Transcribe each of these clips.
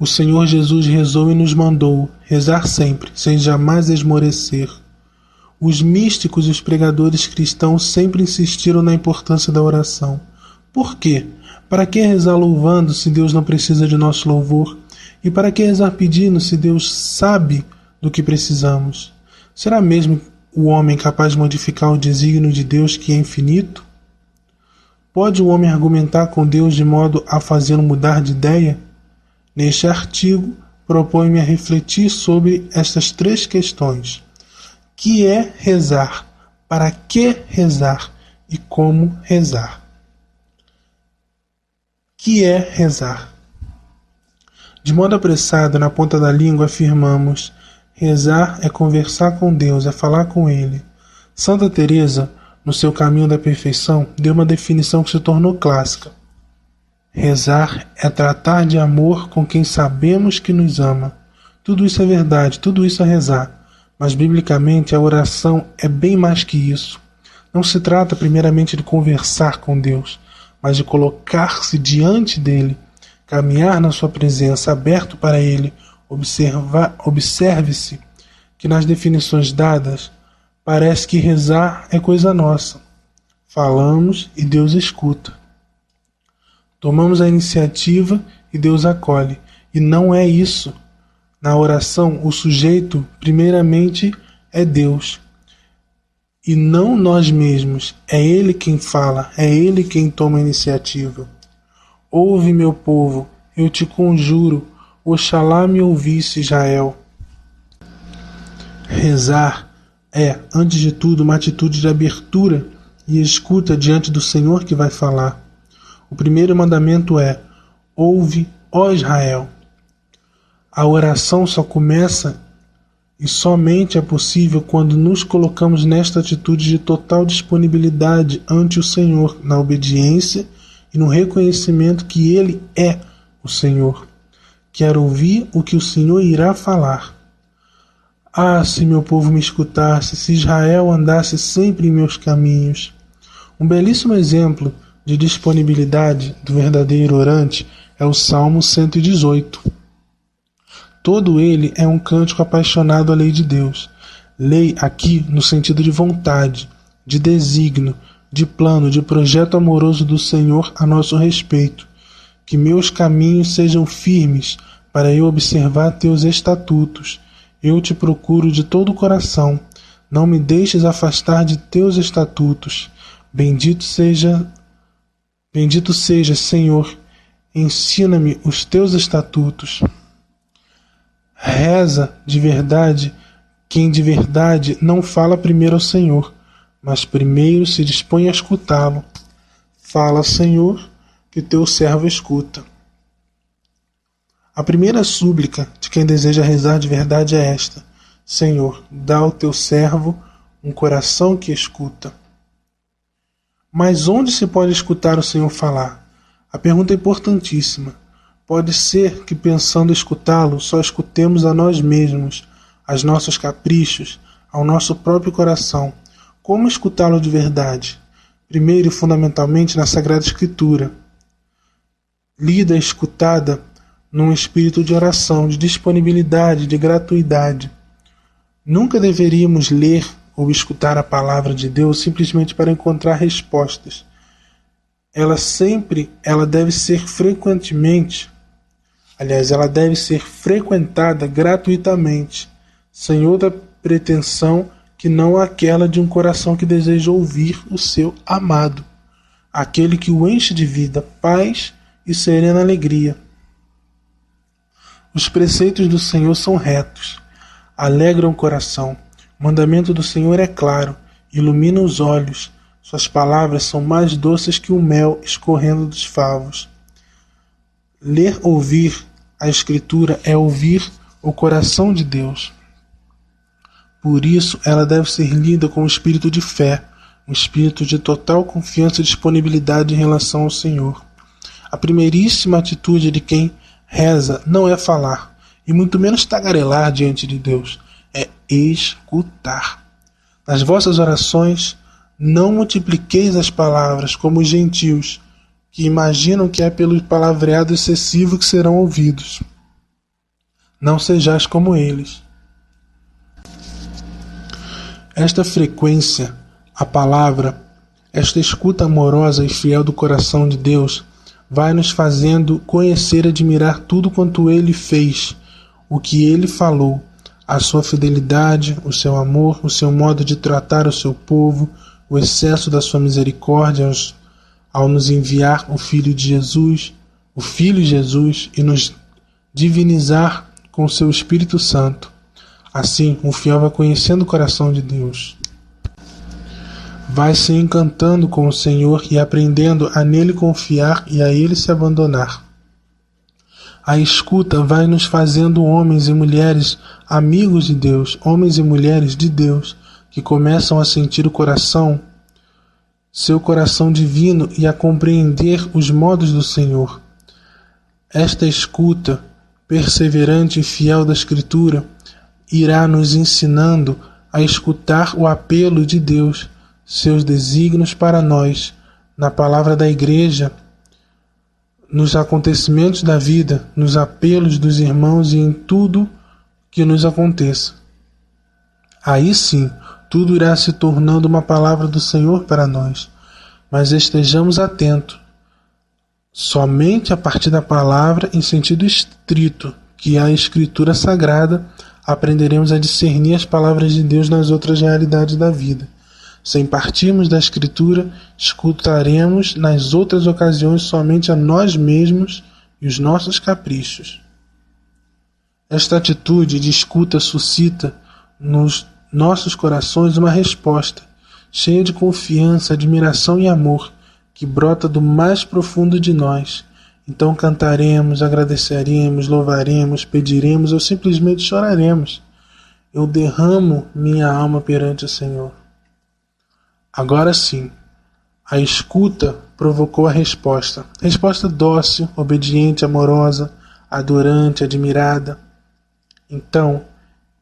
O Senhor Jesus rezou e nos mandou rezar sempre, sem jamais esmorecer. Os místicos e os pregadores cristãos sempre insistiram na importância da oração. Por quê? Para que rezar louvando se Deus não precisa de nosso louvor? E para que rezar pedindo se Deus sabe do que precisamos? Será mesmo o homem capaz de modificar o desígnio de Deus, que é infinito? Pode o homem argumentar com Deus de modo a fazê-lo mudar de ideia? Neste artigo, proponho-me a refletir sobre estas três questões. Que é rezar? Para que rezar? E como rezar? Que é rezar? De modo apressado, na ponta da língua, afirmamos: rezar é conversar com Deus, é falar com Ele. Santa Teresa, no seu Caminho da Perfeição, deu uma definição que se tornou clássica. Rezar é tratar de amor com quem sabemos que nos ama. Tudo isso é verdade, tudo isso é rezar. Mas, biblicamente, a oração é bem mais que isso. Não se trata primeiramente de conversar com Deus, mas de colocar-se diante dele, caminhar na sua presença, aberto para ele. Observe-se que nas definições dadas, parece que rezar é coisa nossa. Falamos e Deus escuta. Tomamos a iniciativa e Deus acolhe. E não é isso. Na oração, o sujeito, primeiramente, é Deus. E não nós mesmos. É Ele quem fala, é Ele quem toma a iniciativa. Ouve, meu povo, eu te conjuro, Oxalá me ouvisse, Israel. Rezar é, antes de tudo, uma atitude de abertura e escuta diante do Senhor que vai falar. O primeiro mandamento é: ouve, ó Israel. A oração só começa e somente é possível quando nos colocamos nesta atitude de total disponibilidade ante o Senhor, na obediência e no reconhecimento que Ele é o Senhor. Quero ouvir o que o Senhor irá falar. Ah, se meu povo me escutasse, se Israel andasse sempre em meus caminhos. Um belíssimo exemplo de disponibilidade do verdadeiro orante é o Salmo 118. Todo ele é um cântico apaixonado à lei de Deus. Lei aqui no sentido de vontade, de desígnio, de plano, de projeto amoroso do Senhor a nosso respeito. Que meus caminhos sejam firmes para eu observar teus estatutos. Eu te procuro de todo o coração. Não me deixes afastar de teus estatutos. Bendito seja, Senhor. Ensina-me os teus estatutos. Reza de verdade quem de verdade não fala primeiro ao Senhor, mas primeiro se dispõe a escutá-lo. Fala, Senhor, que teu servo escuta. A primeira súplica de quem deseja rezar de verdade é esta: Senhor, dá ao teu servo um coração que escuta. Mas onde se pode escutar o Senhor falar? A pergunta é importantíssima. Pode ser que, pensando escutá-lo, só escutemos a nós mesmos, aos nossos caprichos, ao nosso próprio coração. Como escutá-lo de verdade? Primeiro e fundamentalmente na Sagrada Escritura. Lida e escutada num espírito de oração, de disponibilidade, de gratuidade. Nunca deveríamos ler ou escutar a palavra de Deus simplesmente para encontrar respostas. Ela deve ser frequentada gratuitamente, sem outra pretensão que não aquela de um coração que deseja ouvir o seu amado, aquele que o enche de vida, paz e serena alegria. Os preceitos do Senhor são retos, alegram o coração. O mandamento do Senhor é claro, ilumina os olhos. Suas palavras são mais doces que o mel escorrendo dos favos. Ouvir a Escritura é ouvir o coração de Deus. Por isso, ela deve ser lida com um espírito de fé, um espírito de total confiança e disponibilidade em relação ao Senhor. A primeiríssima atitude de quem reza não é falar, e muito menos tagarelar diante de Deus, é escutar. Nas vossas orações, não multipliqueis as palavras como os gentios, que imaginam que é pelo palavreado excessivo que serão ouvidos. não sejais como eles. Esta frequência, a palavra, esta escuta amorosa e fiel do coração de Deus, vai nos fazendo conhecer e admirar tudo quanto Ele fez, o que Ele falou, a sua fidelidade, o seu amor, o seu modo de tratar o seu povo, o excesso da sua misericórdia ao nos enviar o Filho Jesus, e nos divinizar com o seu Espírito Santo. Assim, o fiel vai conhecendo o coração de Deus, vai se encantando com o Senhor e aprendendo a nele confiar e a ele se abandonar. A escuta vai nos fazendo homens e mulheres amigos de Deus, homens e mulheres de Deus, que começam a sentir o coração, seu coração divino, e a compreender os modos do Senhor. Esta escuta perseverante e fiel da Escritura irá nos ensinando a escutar o apelo de Deus, seus desígnios para nós, na palavra da Igreja, nos acontecimentos da vida, nos apelos dos irmãos e em tudo que nos aconteça. Aí sim, tudo irá se tornando uma palavra do Senhor para nós, mas estejamos atentos. Somente a partir da palavra, em sentido estrito, que é a Escritura Sagrada, aprenderemos a discernir as palavras de Deus nas outras realidades da vida. Sem partirmos da Escritura, escutaremos nas outras ocasiões somente a nós mesmos e os nossos caprichos. Esta atitude de escuta suscita nos nossos corações uma resposta, cheia de confiança, admiração e amor, que brota do mais profundo de nós. Então cantaremos, agradeceremos, louvaremos, pediremos ou simplesmente choraremos. Eu derramo minha alma perante o Senhor. Agora sim, a escuta provocou a resposta. Resposta dócil, obediente, amorosa, adorante, admirada. Então,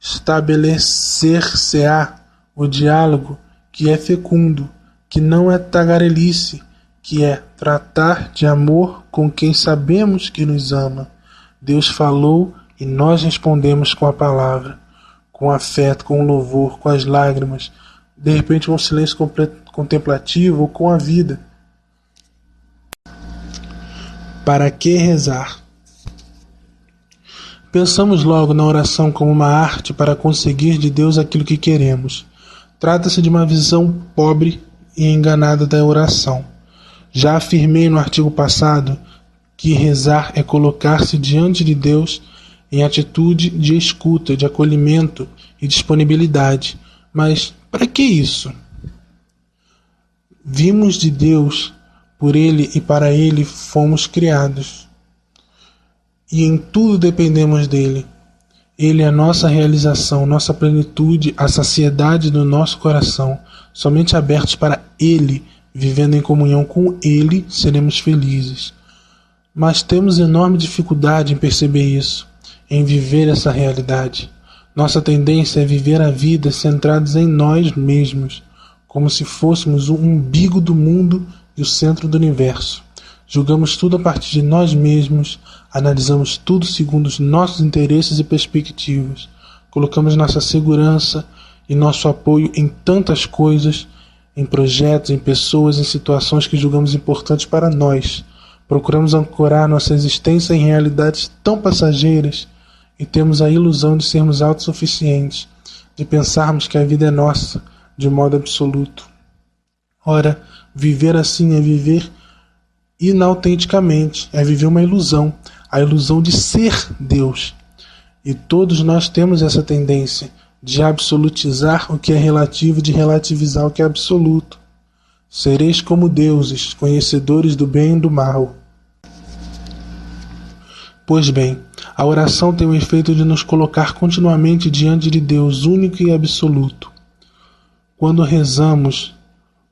estabelecer-se-á o diálogo que é fecundo, que não é tagarelice, que é tratar de amor com quem sabemos que nos ama. Deus falou e nós respondemos com a palavra, com afeto, com louvor, com as lágrimas, de repente com um silêncio contemplativo ou com a vida. Para que rezar? Pensamos logo na oração como uma arte para conseguir de Deus aquilo que queremos. Trata-se de uma visão pobre e enganada da oração. Já afirmei no artigo passado que rezar é colocar-se diante de Deus em atitude de escuta, de acolhimento e disponibilidade. Mas para que isso? Vimos de Deus, por Ele e para Ele fomos criados. E em tudo dependemos dele. Ele é a nossa realização, nossa plenitude, a saciedade do nosso coração. Somente abertos para Ele, vivendo em comunhão com Ele, seremos felizes. Mas temos enorme dificuldade em perceber isso, em viver essa realidade. Nossa tendência é viver a vida centrados em nós mesmos, como se fôssemos o umbigo do mundo e o centro do universo. Julgamos tudo a partir de nós mesmos, analisamos tudo segundo os nossos interesses e perspectivas. Colocamos nossa segurança e nosso apoio em tantas coisas, em projetos, em pessoas, em situações que julgamos importantes para nós. Procuramos ancorar nossa existência em realidades tão passageiras e temos a ilusão de sermos autossuficientes, de pensarmos que a vida é nossa, de modo absoluto. Ora, viver assim é viver inautenticamente, é viver uma ilusão, a ilusão de ser Deus. E todos nós temos essa tendência de absolutizar o que é relativo e de relativizar o que é absoluto. Sereis como deuses, conhecedores do bem e do mal. Pois bem, a oração tem o efeito de nos colocar continuamente diante de Deus único e absoluto. Quando rezamos,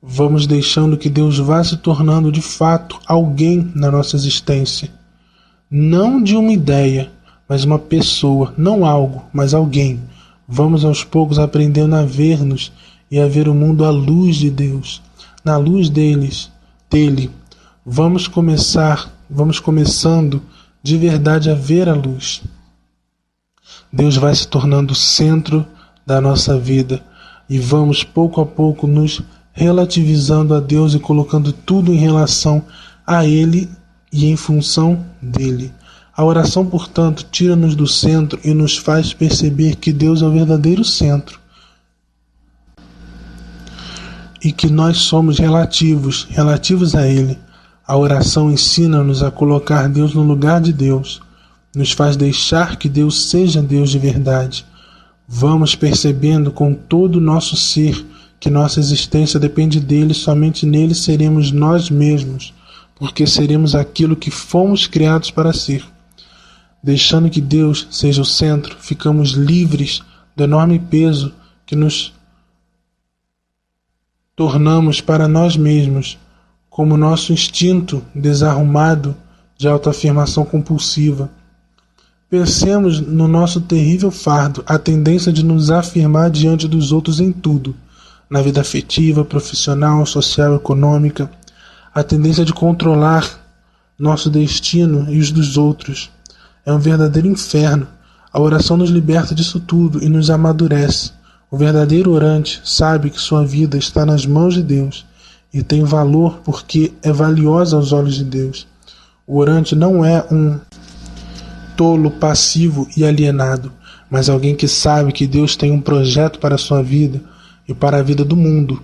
vamos deixando que Deus vá se tornando de fato alguém na nossa existência. Não de uma ideia, mas uma pessoa, não algo, mas alguém. Vamos aos poucos aprendendo a ver-nos e a ver o mundo à luz de Deus, na luz dele. Vamos começando de verdade a ver a luz. Deus vai se tornando o centro da nossa vida e vamos pouco a pouco nos relativizando a Deus e colocando tudo em relação a Ele e em função dele. A oração, portanto, tira-nos do centro e nos faz perceber que Deus é o verdadeiro centro e que nós somos relativos a Ele. A oração ensina-nos a colocar Deus no lugar de Deus, nos faz deixar que Deus seja Deus de verdade. Vamos percebendo com todo o nosso ser que nossa existência depende dele, somente nele seremos nós mesmos, porque seremos aquilo que fomos criados para ser. Deixando que Deus seja o centro, ficamos livres do enorme peso que nos tornamos para nós mesmos, como nosso instinto desarrumado de autoafirmação compulsiva. Pensemos no nosso terrível fardo, a tendência de nos afirmar diante dos outros em tudo, na vida afetiva, profissional, social, econômica, a tendência de controlar nosso destino e os dos outros. É um verdadeiro inferno. A oração nos liberta disso tudo e nos amadurece. O verdadeiro orante sabe que sua vida está nas mãos de Deus e tem valor porque é valiosa aos olhos de Deus. O orante não é um tolo, passivo e alienado, mas alguém que sabe que Deus tem um projeto para a sua vida e para a vida do mundo,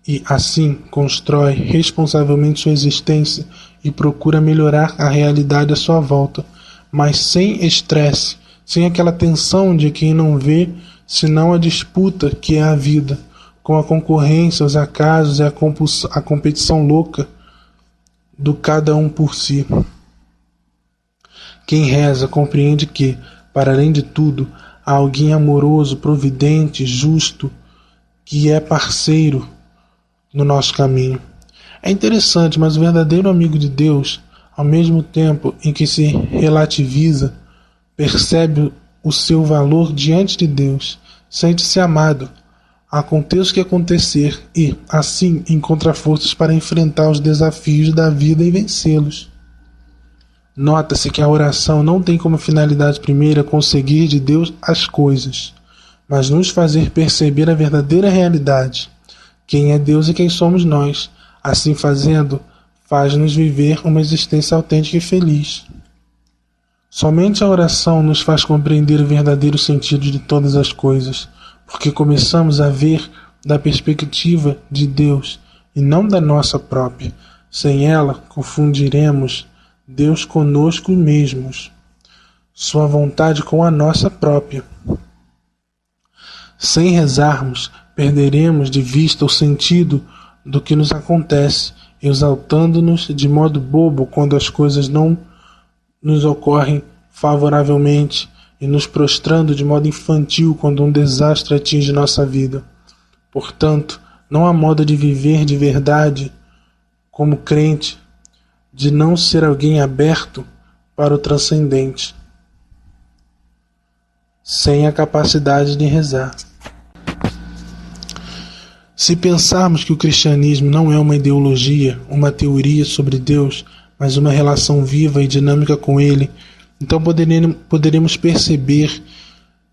e assim constrói responsavelmente sua existência e procura melhorar a realidade à sua volta, mas sem estresse, sem aquela tensão de quem não vê senão a disputa que é a vida, com a concorrência, os acasos e a competição louca do cada um por si. Quem reza compreende que, para além de tudo, há alguém amoroso, providente, justo, que é parceiro no nosso caminho. É interessante, mas o verdadeiro amigo de Deus, ao mesmo tempo em que se relativiza, percebe o seu valor diante de Deus, sente-se amado, aconteça o que acontecer e, assim, encontra forças para enfrentar os desafios da vida e vencê-los. Nota-se que a oração não tem como finalidade primeira conseguir de Deus as coisas, mas nos fazer perceber a verdadeira realidade, quem é Deus e quem somos nós. Assim fazendo, faz-nos viver uma existência autêntica e feliz. Somente a oração nos faz compreender o verdadeiro sentido de todas as coisas, porque começamos a ver da perspectiva de Deus e não da nossa própria. Sem ela, confundiremos Deus conosco mesmos, sua vontade com a nossa própria. Sem rezarmos, perderemos de vista o sentido do que nos acontece, exaltando-nos de modo bobo quando as coisas não nos ocorrem favoravelmente e nos prostrando de modo infantil quando um desastre atinge nossa vida. Portanto, não há modo de viver de verdade como crente, de não ser alguém aberto para o transcendente, sem a capacidade de rezar. Se pensarmos que o cristianismo não é uma ideologia, uma teoria sobre Deus, mas uma relação viva e dinâmica com Ele, então poderemos perceber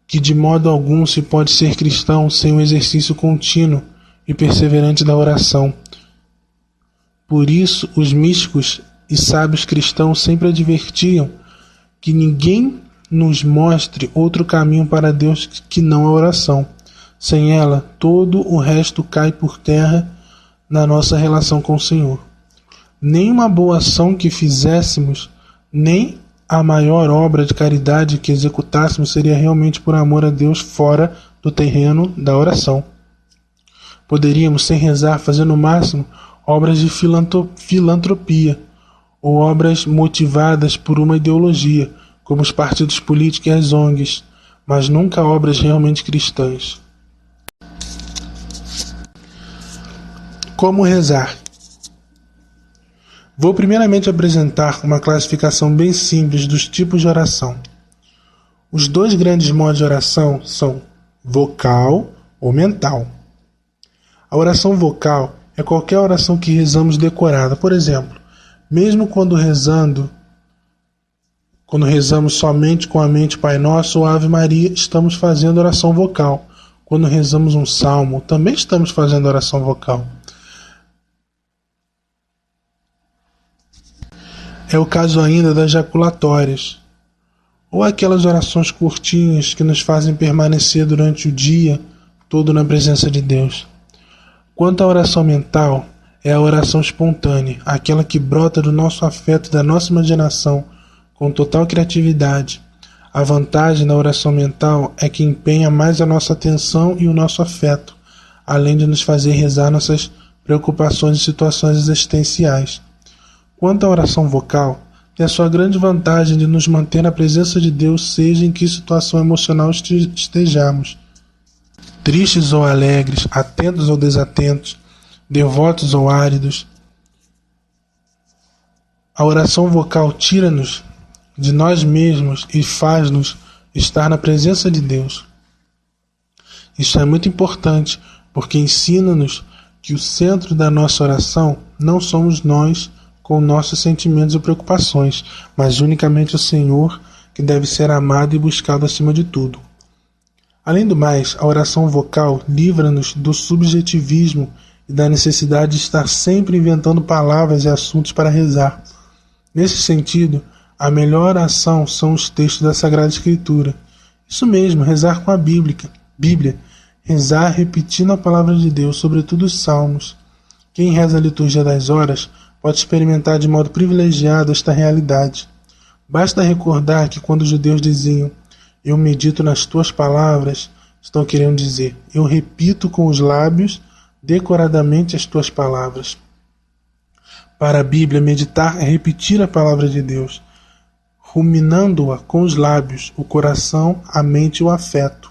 que de modo algum se pode ser cristão sem um exercício contínuo e perseverante da oração. Por isso, os místicos e sábios cristãos sempre advertiam que ninguém nos mostre outro caminho para Deus que não a oração. Sem ela, todo o resto cai por terra na nossa relação com o Senhor. Nem uma boa ação que fizéssemos, nem a maior obra de caridade que executássemos seria realmente por amor a Deus fora do terreno da oração. Poderíamos, sem rezar, fazer no máximo obras de filantropia ou obras motivadas por uma ideologia, como os partidos políticos e as ONGs, mas nunca obras realmente cristãs. Como rezar? Vou primeiramente apresentar uma classificação bem simples dos tipos de oração. Os dois grandes modos de oração são vocal ou mental. A oração vocal é qualquer oração que rezamos decorada. Por exemplo, mesmo quando rezando Quando rezamos somente com a mente Pai Nosso ou Ave Maria, estamos fazendo oração vocal. Quando rezamos um salmo, também estamos fazendo oração vocal. É o caso ainda das jaculatórias, ou aquelas orações curtinhas que nos fazem permanecer durante o dia todo na presença de Deus. Quanto à oração mental, é a oração espontânea, aquela que brota do nosso afeto e da nossa imaginação, com total criatividade. A vantagem da oração mental é que empenha mais a nossa atenção e o nosso afeto, além de nos fazer rezar nossas preocupações e situações existenciais. Quanto à oração vocal, tem a sua grande vantagem de nos manter na presença de Deus, seja em que situação emocional estejamos. Tristes ou alegres, atentos ou desatentos, devotos ou áridos. A oração vocal tira-nos de nós mesmos e faz-nos estar na presença de Deus. Isso é muito importante, porque ensina-nos que o centro da nossa oração não somos nós com nossos sentimentos e preocupações, mas unicamente o Senhor, que deve ser amado e buscado acima de tudo. Além do mais, a oração vocal livra-nos do subjetivismo e da necessidade de estar sempre inventando palavras e assuntos para rezar. Nesse sentido, a melhor ação são os textos da Sagrada Escritura. Isso mesmo, rezar com a Bíblia, rezar repetindo a palavra de Deus, sobretudo os salmos. Quem reza a liturgia das horas pode experimentar de modo privilegiado esta realidade. Basta recordar que quando os judeus diziam "Eu medito nas tuas palavras", estão querendo dizer "Eu repito com os lábios decoradamente as tuas palavras". Para a Bíblia, meditar é repetir a palavra de Deus, ruminando-a com os lábios, o coração, a mente e o afeto.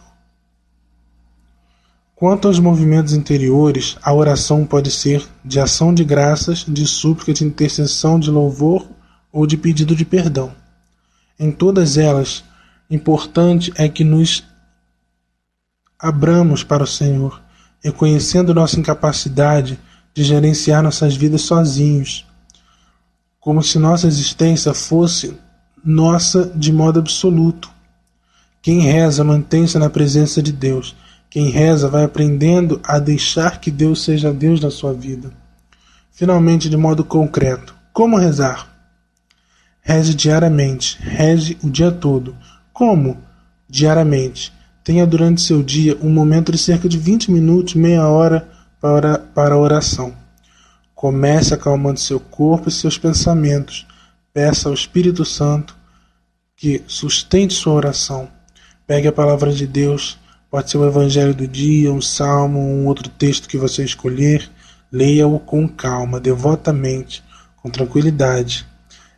Quanto aos movimentos interiores, a oração pode ser de ação de graças, de súplica, de intercessão, de louvor ou de pedido de perdão. Em todas elas, importante é que nos abramos para o Senhor, reconhecendo nossa incapacidade de gerenciar nossas vidas sozinhos, como se nossa existência fosse nossa de modo absoluto. Quem reza mantém-se na presença de Deus. Quem reza vai aprendendo a deixar que Deus seja Deus na sua vida. Finalmente, de modo concreto, como rezar? Reze diariamente, reze o dia todo. Como? Diariamente. Tenha durante seu dia um momento de cerca de 20 minutos, meia hora para a oração. Comece acalmando seu corpo e seus pensamentos. Peça ao Espírito Santo que sustente sua oração. Pegue a palavra de Deus, pode ser o Evangelho do dia, um salmo, um outro texto que você escolher. Leia-o com calma, devotamente, com tranquilidade.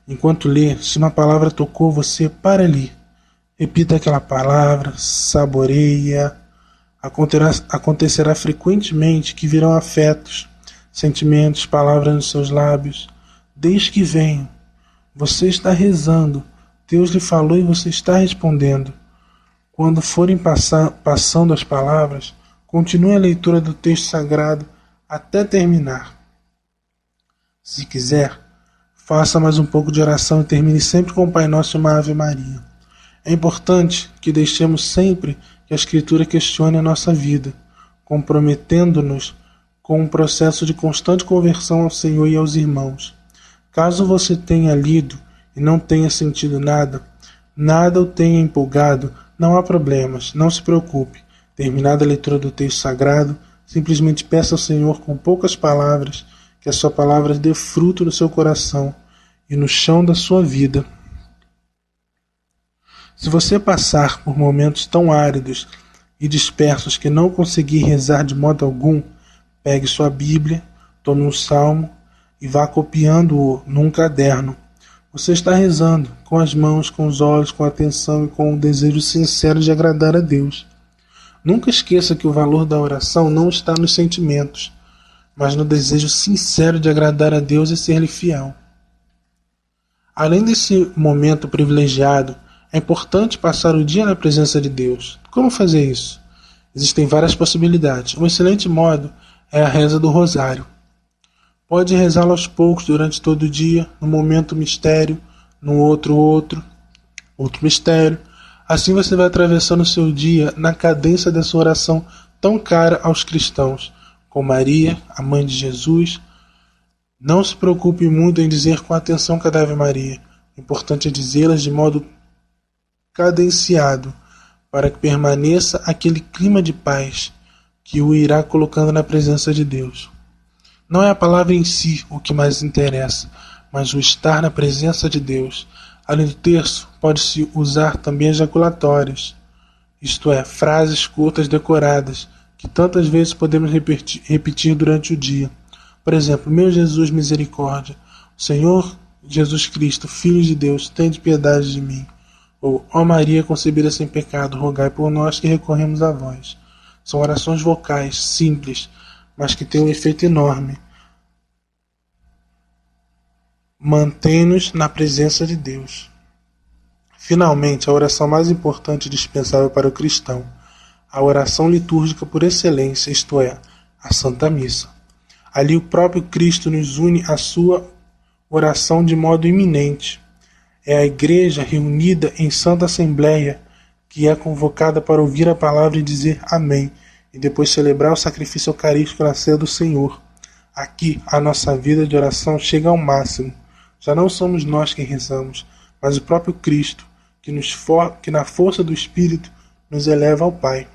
Enquanto lê, se uma palavra tocou você, para ali. Repita aquela palavra, saboreia. Acontecerá frequentemente que virão afetos, sentimentos, palavras nos seus lábios. Desde que venham. Você está rezando. Deus lhe falou e você está respondendo. Quando forem passando as palavras, continue a leitura do texto sagrado até terminar. Se quiser, faça mais um pouco de oração e termine sempre com o Pai Nosso e uma Ave Maria. É importante que deixemos sempre que a Escritura questione a nossa vida, comprometendo-nos com um processo de constante conversão ao Senhor e aos irmãos. Caso você tenha lido e não tenha sentido nada o tenha empolgado, não há problemas, não se preocupe. Terminada a leitura do texto sagrado, simplesmente peça ao Senhor com poucas palavras que a sua palavra dê fruto no seu coração e no chão da sua vida. Se você passar por momentos tão áridos e dispersos que não conseguir rezar de modo algum, pegue sua Bíblia, tome um salmo e vá copiando-o num caderno. Você está rezando com as mãos, com os olhos, com atenção e com um desejo sincero de agradar a Deus. Nunca esqueça que o valor da oração não está nos sentimentos, mas no desejo sincero de agradar a Deus e ser-lhe fiel. Além desse momento privilegiado, é importante passar o dia na presença de Deus. Como fazer isso? Existem várias possibilidades. Um excelente modo é a reza do rosário. Pode rezá-lo aos poucos durante todo o dia, num momento mistério, no outro. Outro mistério. Assim você vai atravessando o seu dia na cadência dessa oração tão cara aos cristãos, com Maria, a mãe de Jesus. Não se preocupe muito em dizer com atenção cada Ave Maria. O importante é dizê-las de modo cadenciado, para que permaneça aquele clima de paz que o irá colocando na presença de Deus. Não é a palavra em si o que mais interessa, mas o estar na presença de Deus. Além do terço, pode-se usar também ejaculatórias, isto é, frases curtas decoradas, que tantas vezes podemos repetir durante o dia. Por exemplo, meu Jesus, misericórdia. Senhor Jesus Cristo, Filho de Deus, tende piedade de mim. Ou, ó Maria concebida sem pecado, rogai por nós que recorremos a vós. São orações vocais, simples, mas que têm um efeito enorme. Mantém-nos na presença de Deus. Finalmente, a oração mais importante e dispensável para o cristão, a oração litúrgica por excelência, isto é, a Santa Missa. Ali o próprio Cristo nos une à sua oração de modo iminente. É a Igreja reunida em Santa Assembleia que é convocada para ouvir a palavra e dizer Amém, e depois celebrar o sacrifício eucarístico na ceia do Senhor. Aqui, a nossa vida de oração chega ao máximo. Já não somos nós quem rezamos, mas o próprio Cristo, que na força do Espírito nos eleva ao Pai.